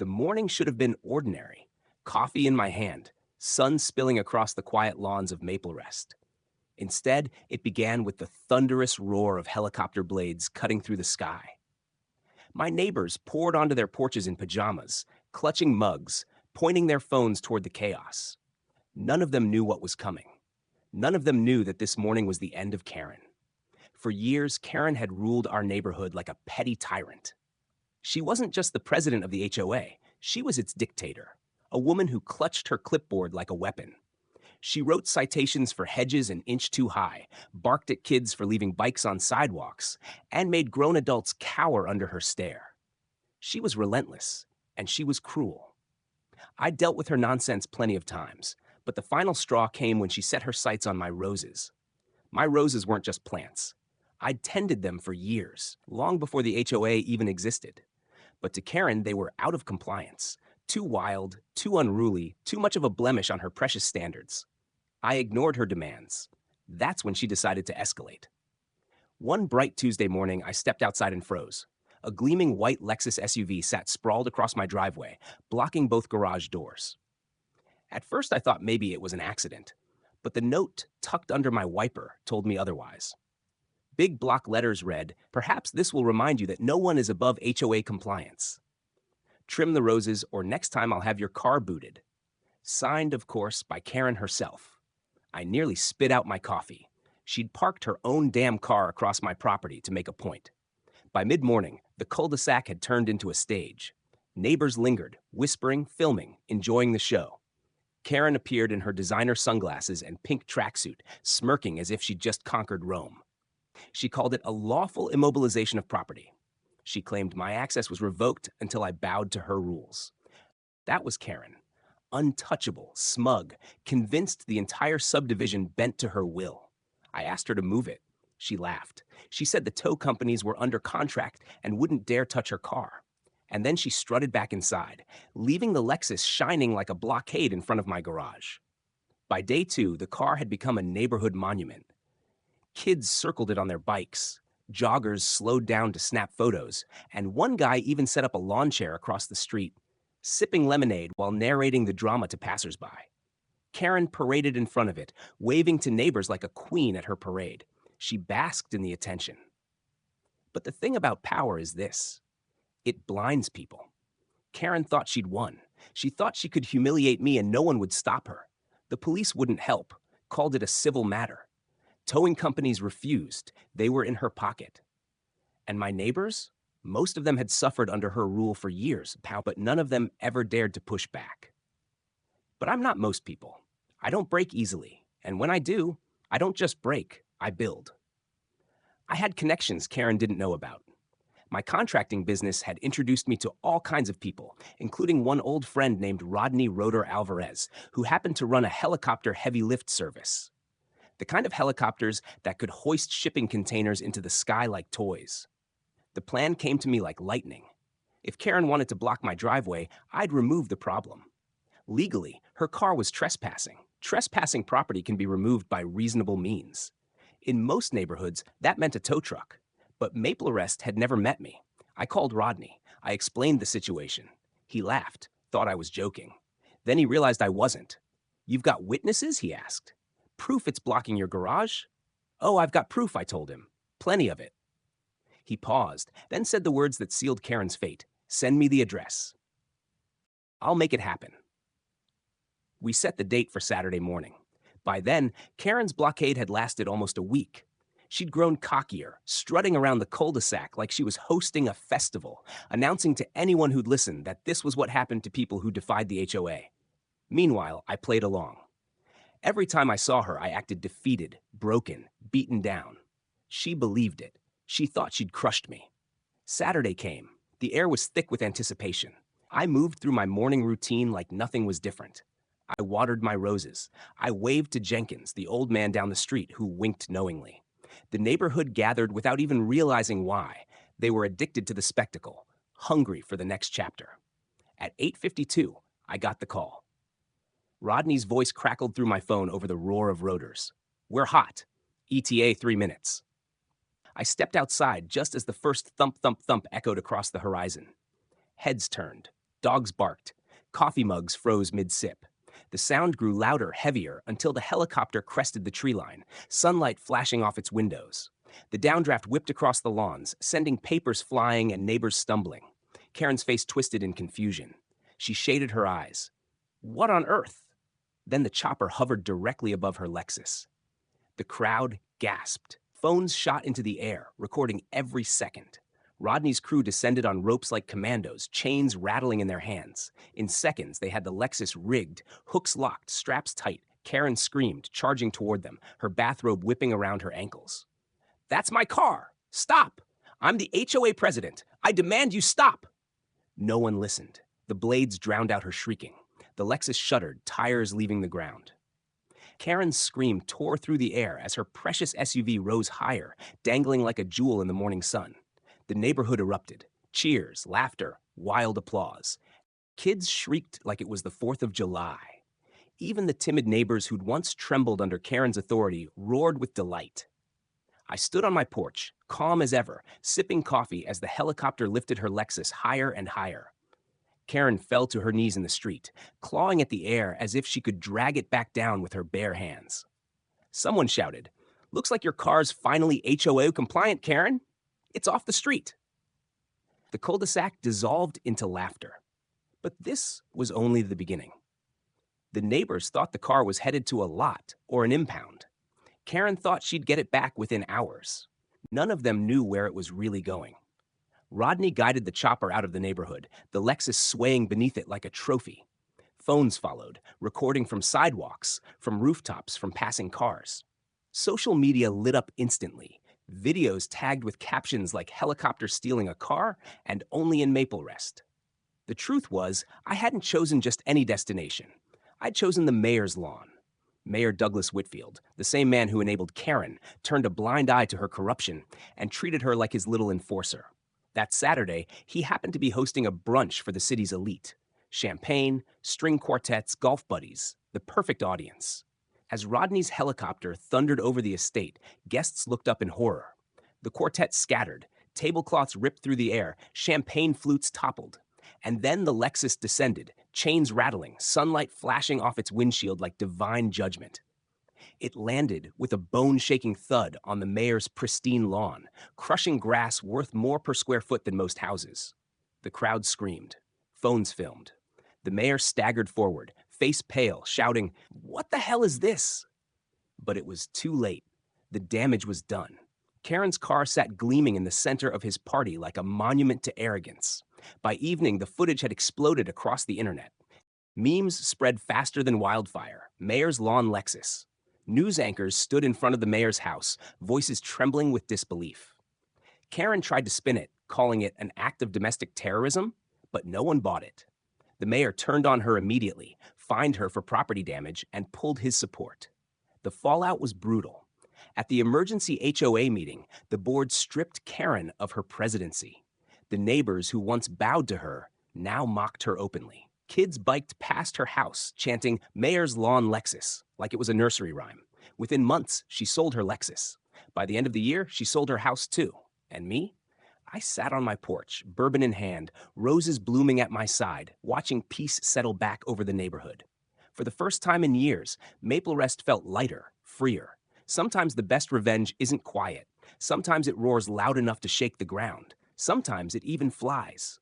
The morning should have been ordinary. Coffee in my hand, sun spilling across the quiet lawns of Maple Rest. Instead, it began with the thunderous roar of helicopter blades cutting through the sky. My neighbors poured onto their porches in pajamas, clutching mugs, pointing their phones toward the chaos. None of them knew what was coming. None of them knew that this morning was the end of Karen. For years, Karen had ruled our neighborhood like a petty tyrant. She wasn't just the president of the HOA, she was its dictator, a woman who clutched her clipboard like a weapon. She wrote citations for hedges an inch too high, barked at kids for leaving bikes on sidewalks, and made grown adults cower under her stare. She was relentless, and she was cruel. I dealt with her nonsense plenty of times, but the final straw came when she set her sights on my roses. My roses weren't just plants. I'd tended them for years, long before the HOA even existed. But to Karen, they were out of compliance, too wild, too unruly, too much of a blemish on her precious standards. I ignored her demands. That's when she decided to escalate. One bright Tuesday morning, I stepped outside and froze. A gleaming white Lexus SUV sat sprawled across my driveway, blocking both garage doors. At first, I thought maybe it was an accident, but the note tucked under my wiper told me otherwise. Big block letters read, "Perhaps this will remind you that no one is above HOA compliance. Trim the roses, or next time I'll have your car booted." Signed, of course, by Karen herself. I nearly spit out my coffee. She'd parked her own damn car across my property to make a point. By mid-morning, the cul-de-sac had turned into a stage. Neighbors lingered, whispering, filming, enjoying the show. Karen appeared in her designer sunglasses and pink tracksuit, smirking as if she'd just conquered Rome. She called it a lawful immobilization of property. She claimed my access was revoked until I bowed to her rules. That was Karen. Untouchable, smug, convinced the entire subdivision bent to her will. I asked her to move it. She laughed. She said the tow companies were under contract and wouldn't dare touch her car. And then she strutted back inside, leaving the Lexus shining like a blockade in front of my garage. By day 2, the car had become a neighborhood monument. Kids circled it on their bikes. Joggers slowed down to snap photos, and one guy even set up a lawn chair across the street, sipping lemonade while narrating the drama to passersby. Karen paraded in front of it, waving to neighbors like a queen at her parade. She basked in the attention. But the thing about power is this: it blinds people. Karen thought she'd won. She thought she could humiliate me and no one would stop her. The police wouldn't help, called it a civil matter. Towing companies refused. They were in her pocket. And my neighbors? Most of them had suffered under her rule for years, but none of them ever dared to push back. But I'm not most people. I don't break easily. And when I do, I don't just break, I build. I had connections Karen didn't know about. My contracting business had introduced me to all kinds of people, including one old friend named Rodney Roeder Alvarez, who happened to run a helicopter heavy lift service. The kind of helicopters that could hoist shipping containers into the sky like toys. The plan came to me like lightning. If Karen wanted to block my driveway, I'd remove the problem. Legally, her car was trespassing. Trespassing property can be removed by reasonable means. In most neighborhoods, that meant a tow truck. But Maple Rest had never met me. I called Rodney. I explained the situation. He laughed, thought I was joking. Then he realized I wasn't. "You've got witnesses?" he asked. "Proof it's blocking your garage?" "Oh, I've got proof," I told him. "Plenty of it." He paused, then said the words that sealed Karen's fate. "Send me the address." "I'll make it happen." We set the date for Saturday morning. By then, Karen's blockade had lasted almost a week. She'd grown cockier, strutting around the cul-de-sac like she was hosting a festival, announcing to anyone who'd listen that this was what happened to people who defied the HOA. Meanwhile, I played along. Every time I saw her, I acted defeated, broken, beaten down. She believed it. She thought she'd crushed me. Saturday came. The air was thick with anticipation. I moved through my morning routine like nothing was different. I watered my roses. I waved to Jenkins, the old man down the street, who winked knowingly. The neighborhood gathered without even realizing why. They were addicted to the spectacle, hungry for the next chapter. At 8:52, I got the call. Rodney's voice crackled through my phone over the roar of rotors. "We're hot. ETA 3 minutes." I stepped outside just as the first thump, thump, thump echoed across the horizon. Heads turned. Dogs barked. Coffee mugs froze mid-sip. The sound grew louder, heavier, until the helicopter crested the tree line, sunlight flashing off its windows. The downdraft whipped across the lawns, sending papers flying and neighbors stumbling. Karen's face twisted in confusion. She shaded her eyes. What on earth? Then the chopper hovered directly above her Lexus. The crowd gasped. Phones shot into the air, recording every second. Rodney's crew descended on ropes like commandos, chains rattling in their hands. In seconds, they had the Lexus rigged, hooks locked, straps tight. Karen screamed, charging toward them, her bathrobe whipping around her ankles. That's my car! Stop! I'm the HOA president. I demand you stop! No one listened. The blades drowned out her shrieking. The Lexus shuddered, tires leaving the ground. Karen's scream tore through the air as her precious SUV rose higher, dangling like a jewel in the morning sun. The neighborhood erupted. Cheers, laughter, wild applause. Kids shrieked like it was the 4th of July. Even the timid neighbors who'd once trembled under Karen's authority roared with delight. I stood on my porch, calm as ever, sipping coffee as the helicopter lifted her Lexus higher and higher. Karen fell to her knees in the street, clawing at the air as if she could drag it back down with her bare hands. Someone shouted, "Looks like your car's finally HOA compliant, Karen. It's off the street." The cul-de-sac dissolved into laughter. But this was only the beginning. The neighbors thought the car was headed to a lot or an impound. Karen thought she'd get it back within hours. None of them knew where it was really going. Rodney guided the chopper out of the neighborhood, the Lexus swaying beneath it like a trophy. Phones followed, recording from sidewalks, from rooftops, from passing cars. Social media lit up instantly. Videos tagged with captions like "helicopter stealing a car" and "only in Maple Rest." The truth was, I hadn't chosen just any destination. I'd chosen the mayor's lawn. Mayor Douglas Whitfield, the same man who enabled Karen, turned a blind eye to her corruption and treated her like his little enforcer. That Saturday, he happened to be hosting a brunch for the city's elite. Champagne, string quartets, golf buddies, the perfect audience. As Rodney's helicopter thundered over the estate, guests looked up in horror. The quartet scattered, tablecloths ripped through the air, champagne flutes toppled. And then the Lexus descended, chains rattling, sunlight flashing off its windshield like divine judgment. It landed with a bone-shaking thud on the mayor's pristine lawn, crushing grass worth more per square foot than most houses. The crowd screamed. Phones filmed. The mayor staggered forward, face pale, shouting, "What the hell is this?" But it was too late. The damage was done. Karen's car sat gleaming in the center of his party like a monument to arrogance. By evening, the footage had exploded across the internet. Memes spread faster than wildfire. Mayor's lawn Lexus. News anchors stood in front of the mayor's house, voices trembling with disbelief. Karen tried to spin it, calling it an act of domestic terrorism, but no one bought it. The mayor turned on her immediately, fined her for property damage, and pulled his support. The fallout was brutal. At the emergency HOA meeting, the board stripped Karen of her presidency. The neighbors who once bowed to her now mocked her openly. Kids biked past her house, chanting "Mayor's Lawn Lexus," like it was a nursery rhyme. Within months, she sold her Lexus. By the end of the year, she sold her house too. And me? I sat on my porch, bourbon in hand, roses blooming at my side, watching peace settle back over the neighborhood. For the first time in years, Maple Rest felt lighter, freer. Sometimes the best revenge isn't quiet. Sometimes it roars loud enough to shake the ground. Sometimes it even flies.